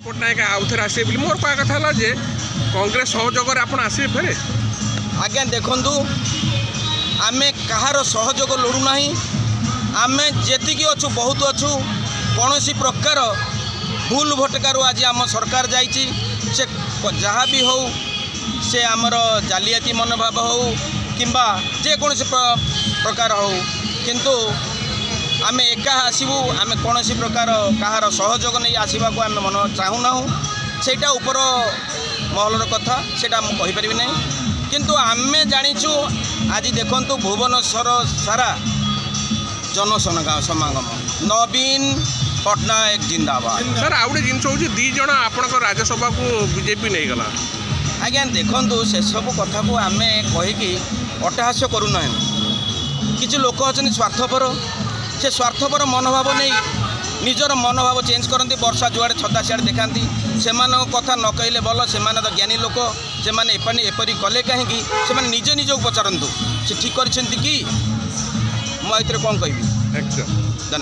पट्टनायक आउ थे आसे मोर कह कथा जे कांग्रेस सहयोग आप आसवे फेरे आज्ञा देखु आम कहार सहयोग लोड़ूना आम जी अच्छु बहुत अच्छु कौन प्रकार भूल भटकार आज आम सरकार जाइए से जहाँ भी हो से आमर जालियाती मनोभाव हो किंबा जेकोसी प्रकार हो किंतु आम एका आसबू आम कौन प्रकार कहार सहयोग नहीं आसवा को आम मन चाहूना सेटा ऊपर महलर कथा सेटा मुझे ना किंतु आम जाचु आज देखु भुवनेश्वर सारा जनसमागम नवीन पट्टनायक जिंदाबाद। सर आउ गोटे जिन हूँ दीज आपण राज्यसभा को बीजेपी नहीं गला आज्ञा देखु से सब कथा को आम कहीकि अट्टहास्य करूना किसी लोक अच्छा स्वार्थपर से स्वार्थपर मनोभाव नहीं निजर मनोभाव चेंज करती वर्षा जुआड़े छता सियाड़े देखा से कथा न कहले भल से तो ज्ञानी लोक से एपरी कले कहीं निज निजक पचारतु से ठीक कर कि मुझे कौन कह धन्यवाद।